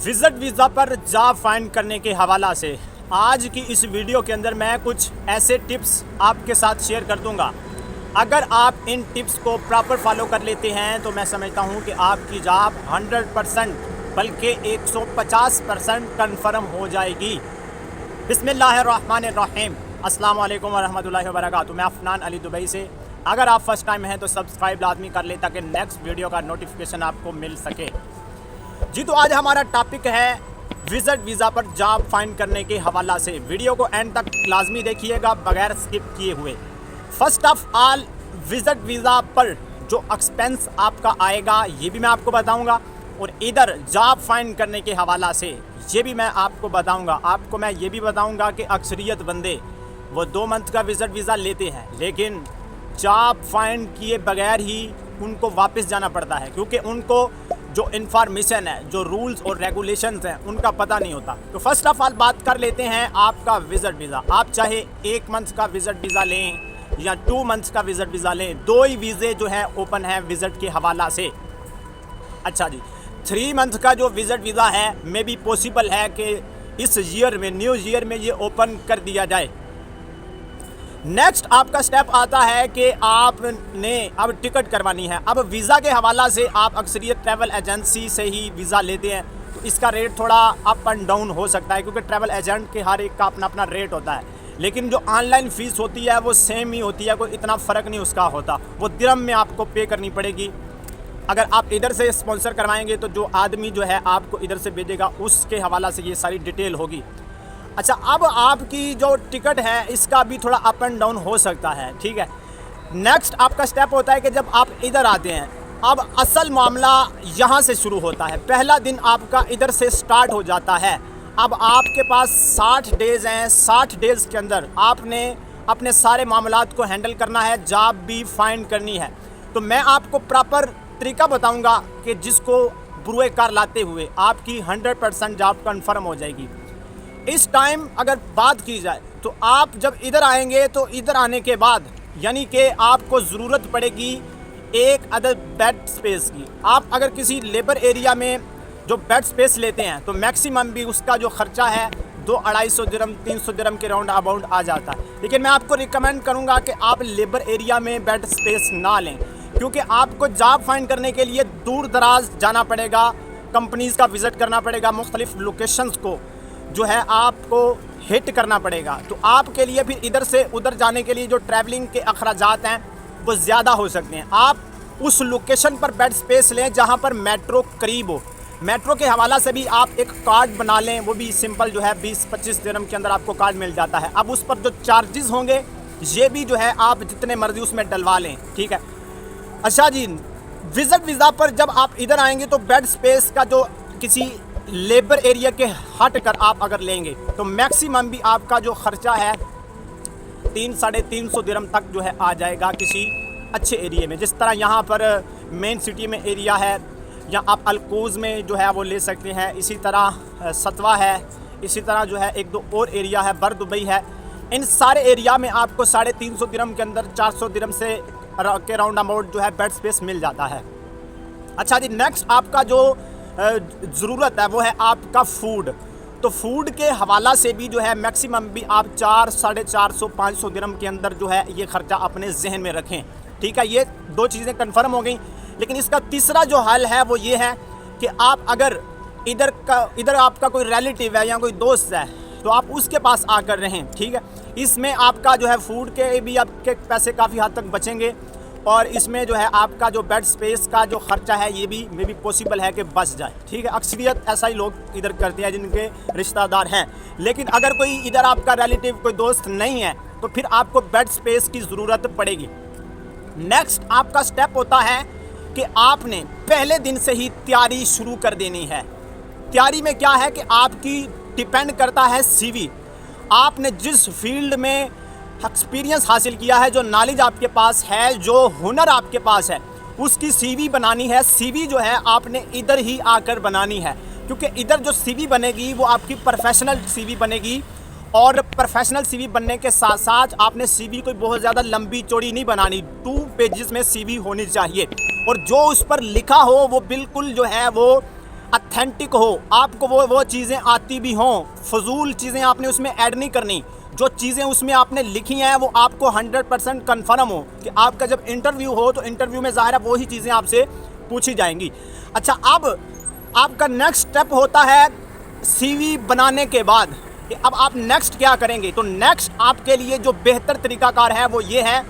Visit visa पर job find करने के हवाला से आज की इस वीडियो के अंदर मैं कुछ ऐसे टिप्स आपके साथ शेयर कर दूंगा। अगर आप इन टिप्स को प्रॉपर फॉलो कर लेते हैं तो मैं समझता हूं कि आपकी जॉब 100% बल्कि 150% कन्फर्म हो जाएगी। बिस्मिल्लाहिर्रहमानिर्रहीम। अस्सलाम वालेकुम वरहमतुल्लाहि वबरकातुहू। मैं अफनान अली दुबई से। अगर आप फर्स्ट टाइम हैं तो सब्सक्राइब लाजमी कर ले ताकि नेक्स्ट वीडियो का नोटिफिकेशन आपको मिल सके। जी तो आज हमारा टॉपिक है विजिट वीज़ा पर जॉब फाइंड करने के हवाला से। वीडियो को एंड तक लाजमी देखिएगा बगैर स्किप किए हुए। First of all visit visa पर जो एक्सपेंस आपका आएगा ये भी मैं आपको बताऊंगा, और इधर जॉब फाइंड करने के हवाला से ये भी मैं आपको बताऊंगा। आपको मैं ये भी बताऊंगा कि अक्सरियत बंदे वो 2 मंथ का विजिट वीज़ा लेते हैं लेकिन जॉब फाइंड किए बगैर ही उनको वापस जाना पड़ता है, क्योंकि उनको जो इन्फॉर्मेशन है, जो रूल्स और रेगुलेशंस हैं उनका पता नहीं होता। तो फर्स्ट ऑफ ऑल बात कर लेते हैं आपका विजिट वीज़ा। आप चाहे 1 मंथ का विजिट वीज़ा लें या 2 मंथ्स का विजिट वीज़ा लें, 2 ही वीज़े जो है ओपन है विजिट के हवाला से। अच्छा जी, 3 मंथ का जो विजिट वीज़ा है मे भी पॉसिबल है कि इस ईयर में, न्यू ईयर में ये ओपन कर दिया जाए। नेक्स्ट आपका स्टेप आता है कि आपने अब टिकट करवानी है। अब वीज़ा के हवाला से आप अक्सरियत ट्रैवल एजेंसी से ही वीज़ा लेते हैं तो इसका रेट थोड़ा अप एंड डाउन हो सकता है, क्योंकि ट्रैवल एजेंट के हर एक का अपना अपना रेट होता है। लेकिन जो ऑनलाइन फ़ीस होती है वो सेम ही होती है, कोई इतना फ़र्क नहीं उसका होता। वो दिरहम में आपको पे करनी पड़ेगी। अगर आप इधर से स्पॉन्सर करवाएंगे तो जो आदमी जो है आपको इधर से भेजेगा उसके हवाला से ये सारी डिटेल होगी। अच्छा, अब आपकी जो टिकट है इसका भी थोड़ा अप एंड डाउन हो सकता है, ठीक है। नेक्स्ट आपका स्टेप होता है कि जब आप इधर आते हैं, अब असल मामला यहाँ से शुरू होता है। पहला दिन आपका इधर से स्टार्ट हो जाता है। अब आपके पास 60 डेज़ हैं। 60 डेज़ के अंदर आपने अपने सारे मामलात को हैंडल करना है, जॉब भी फाइंड करनी है। तो मैं आपको प्रॉपर तरीका बताऊँगा कि जिसको बुरे कार लाते हुए आपकी 100% जॉब कन्फर्म हो जाएगी। इस टाइम अगर बात की जाए तो आप जब इधर आएंगे तो इधर आने के बाद यानी कि आपको ज़रूरत पड़ेगी एक अदद बेड स्पेस की। आप अगर किसी लेबर एरिया में जो बेड स्पेस लेते हैं तो मैक्सिमम भी उसका जो ख़र्चा है 200-250 दिरहम 300 दिरहम के राउंड अबाउट आ जाता है। लेकिन मैं आपको रिकमेंड करूँगा कि आप लेबर एरिया में बेड स्पेस ना लें, क्योंकि आपको जॉब फाइंड करने के लिए दूर दराज जाना पड़ेगा, कंपनीज़ का विज़िट करना पड़ेगा, मुख्तलिफ़ लोकेशंस को जो है आपको हिट करना पड़ेगा। तो आपके लिए फिर इधर से उधर जाने के लिए जो ट्रैवलिंग के अखराजात हैं वो ज़्यादा हो सकते हैं। आप उस लोकेशन पर बेड स्पेस लें जहां पर मेट्रो करीब हो। मेट्रो के हवाला से भी आप एक कार्ड बना लें, वो भी सिंपल जो है 20-25 दिरहम के अंदर आपको कार्ड मिल जाता है। अब उस पर जो चार्जेस होंगे ये भी जो है आप जितने मर्जी उसमें डलवा लें, ठीक है। अच्छा जी, विजिट वीज़ा पर जब आप इधर आएंगे तो बेड स्पेस का जो किसी लेबर एरिया के हट कर आप अगर लेंगे तो मैक्सिमम भी आपका जो ख़र्चा है 300-350 दिरहम तक जो है आ जाएगा किसी अच्छे एरिया में। जिस तरह यहाँ पर मेन सिटी में एरिया है या आप अलकोज़ में जो है वो ले सकते हैं। इसी तरह सतवा है, इसी तरह जो है 1-2 और एरिया है, बर दुबई है। इन सारे एरिया में आपको 350 दिरहम के अंदर 400 दिरहम से के राउंड अबाउट जो है बेड स्पेस मिल जाता है। अच्छा जी, नेक्स्ट आपका जो ज़रूरत है वो है आपका फ़ूड। तो फ़ूड के हवाला से भी जो है मैक्सिमम भी आप 400-450 दिरहम के अंदर जो है ये ख़र्चा अपने जहन में रखें, ठीक है। ये 2 चीज़ें कंफर्म हो गई। लेकिन इसका तीसरा जो हल है वो ये है कि आप अगर इधर आपका कोई रिलेटिव है या कोई दोस्त है तो आप उसके पास आकर रहें, ठीक है। इसमें आपका जो है फ़ूड के भी आपके पैसे काफ़ी हद तक बचेंगे, और इसमें जो है आपका जो बेड स्पेस का जो ख़र्चा है ये भी मे भी पॉसिबल है कि बच जाए, ठीक है। अक्सरियत ऐसा ही लोग इधर करते हैं जिनके रिश्तेदार हैं। लेकिन अगर कोई इधर आपका रिलेटिव कोई दोस्त नहीं है तो फिर आपको बेड स्पेस की ज़रूरत पड़ेगी। नेक्स्ट आपका स्टेप होता है कि आपने पहले दिन से ही तैयारी शुरू कर देनी है। तैयारी में क्या है कि आपकी डिपेंड करता है CV। आपने जिस फील्ड में एक्सपीरियंस हासिल किया है, जो नॉलेज आपके पास है, जो हुनर आपके पास है, उसकी CV बनानी है। CV जो है आपने इधर ही आकर बनानी है, क्योंकि इधर जो CV बनेगी वो आपकी प्रोफेशनल CV बनेगी। और प्रोफेशनल CV बनने के साथ साथ आपने CV कोई बहुत ज़्यादा लंबी चौड़ी नहीं बनानी, 2 पेजेस में CV होनी चाहिए। और जो उस पर लिखा हो वो बिल्कुल जो है वो ऑथेंटिक हो, आपको वो चीज़ें आती भी हों, फजूल चीज़ें आपने उसमें ऐड नहीं करनी। जो चीज़ें उसमें आपने लिखी हैं वो आपको 100% कन्फर्म हो कि आपका जब इंटरव्यू हो तो इंटरव्यू में ज़ाहिर है वही चीज़ें आपसे पूछी जाएंगी। अच्छा, अब आपका नेक्स्ट स्टेप होता है सीवी बनाने के बाद कि अब आप नेक्स्ट क्या करेंगे। तो नेक्स्ट आपके लिए जो बेहतर तरीकाकार है वो ये है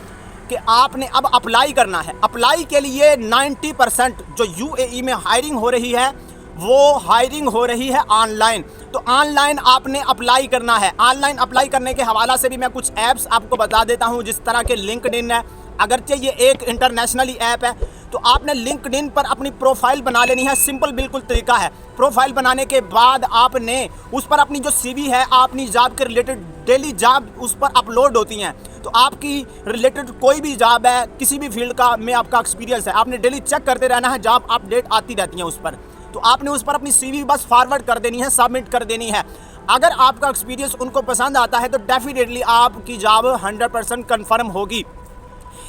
कि आपने अब अप्लाई करना है। अप्लाई के लिए 90% जो यूएई में हायरिंग हो रही है वो हायरिंग हो रही है ऑनलाइन। तो ऑनलाइन आपने अप्लाई करना है। ऑनलाइन अप्लाई करने के हवाला से भी मैं कुछ ऐप्स आपको बता देता हूं, जिस तरह के लिंक्डइन है। अगरचे ये एक इंटरनेशनली ऐप है, तो आपने लिंक्डइन पर अपनी प्रोफाइल बना लेनी है। सिंपल बिल्कुल तरीका है। प्रोफाइल बनाने के बाद आपने उस पर अपनी जो सीवी है, अपनी जॉब के रिलेटेड डेली जॉब उस पर अपलोड होती हैं। तो आपकी रिलेटेड कोई भी जॉब है, किसी भी फील्ड का में आपका एक्सपीरियंस है, आपने डेली चेक करते रहना है। जॉब अपडेट आती रहती हैं उस पर, तो आपने उस पर अपनी सीवी बस फॉरवर्ड कर देनी है, सबमिट कर देनी है। अगर आपका एक्सपीरियंस उनको पसंद आता है तो डेफिनेटली आपकी जॉब 100% कन्फर्म होगी।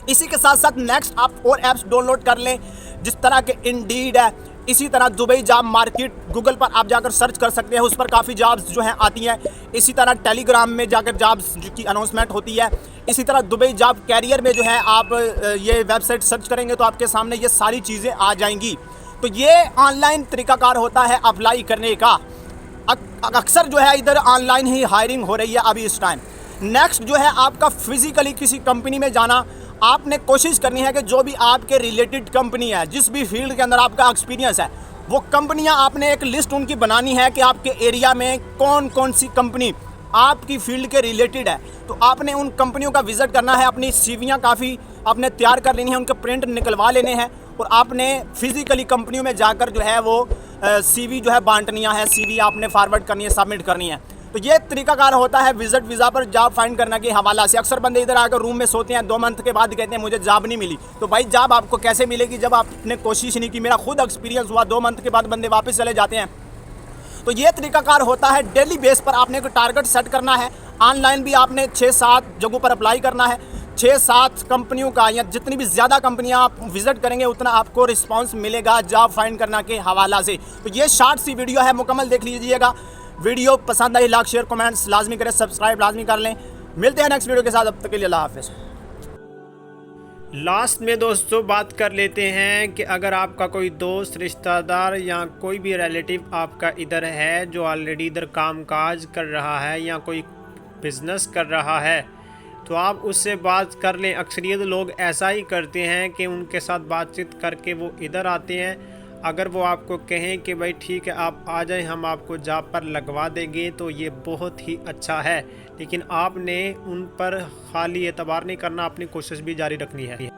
इसी के साथ साथ नेक्स्ट आप और ऐप्स डाउनलोड कर लें, जिस तरह के इंडीड है, इसी तरह दुबई जॉब मार्केट गूगल पर आप जाकर सर्च कर सकते हैं, उस पर काफ़ी जॉब्स जो हैं आती हैं। इसी तरह टेलीग्राम में जाकर जॉब्स की अनाउंसमेंट होती है। इसी तरह दुबई जॉब कैरियर में जो है आप ये वेबसाइट सर्च करेंगे तो आपके सामने ये सारी चीज़ें आ जाएंगी। तो ये ऑनलाइन तरीकाकार होता है अप्लाई करने का। अक्सर जो है इधर ऑनलाइन ही हायरिंग हो रही है अभी इस टाइम। नेक्स्ट जो है आपका फिजिकली किसी कंपनी में जाना। आपने कोशिश करनी है कि जो भी आपके रिलेटेड कंपनी है, जिस भी फील्ड के अंदर आपका एक्सपीरियंस है, वो कंपनियां आपने एक लिस्ट उनकी बनानी है कि आपके एरिया में कौन कौन सी कंपनी आपकी फील्ड के रिलेटेड है। तो आपने उन कंपनियों का विज़िट करना है, अपनी सीवियाँ काफ़ी आपने तैयार कर लेनी है, उनके प्रिंट निकलवा लेने हैं और आपने फिजिकली कंपनियों में जाकर जो है वो सीवी जो है बांटनी है, सीवी आपने फॉरवर्ड करनी है, सबमिट करनी है। तो ये तरीकाकार होता है विजिट वीज़ा पर जॉब फाइंड करने के हवाला से। अक्सर बंदे इधर आकर रूम में सोते हैं, 2 मंथ के बाद कहते हैं मुझे जॉब नहीं मिली। तो भाई जॉब आपको कैसे मिलेगी जब आपने कोशिश नहीं की। मेरा खुद एक्सपीरियंस हुआ, 2 मंथ के बाद बंदे वापस चले जाते हैं। तो ये तरीकाकार होता है। डेली बेस पर आपने कोई टारगेट सेट करना है। ऑनलाइन भी आपने 6-7 जगहों पर अप्लाई करना है। 6-7 कंपनियों का या जितनी भी ज़्यादा कंपनियां आप विजिट करेंगे उतना आपको रिस्पांस मिलेगा जॉब फाइंड करने के हवाला से। तो ये शॉर्ट सी वीडियो है, मुकम्मल देख लीजिएगा। वीडियो पसंद आई, लाइक शेयर कमेंट्स लाजमी करें, सब्सक्राइब लाजमी कर लें। मिलते हैं नेक्स्ट वीडियो के साथ, अब तक के लिए अल्लाह हाफिज़। लास्ट में दोस्तों बात कर लेते हैं कि अगर आपका कोई दोस्त, रिश्तेदार या कोई भी रिलेटिव आपका इधर है जो ऑलरेडी इधर कामकाज कर रहा है या कोई बिज़नेस कर रहा है, तो आप उससे बात कर लें। अक्सरियत लोग ऐसा ही करते हैं कि उनके साथ बातचीत करके वो इधर आते हैं। अगर वो आपको कहें कि भाई ठीक है आप आ जाएं, हम आपको जॉब पर लगवा देंगे, तो ये बहुत ही अच्छा है। लेकिन आपने उन पर खाली एतबार नहीं करना, अपनी कोशिश भी जारी रखनी है।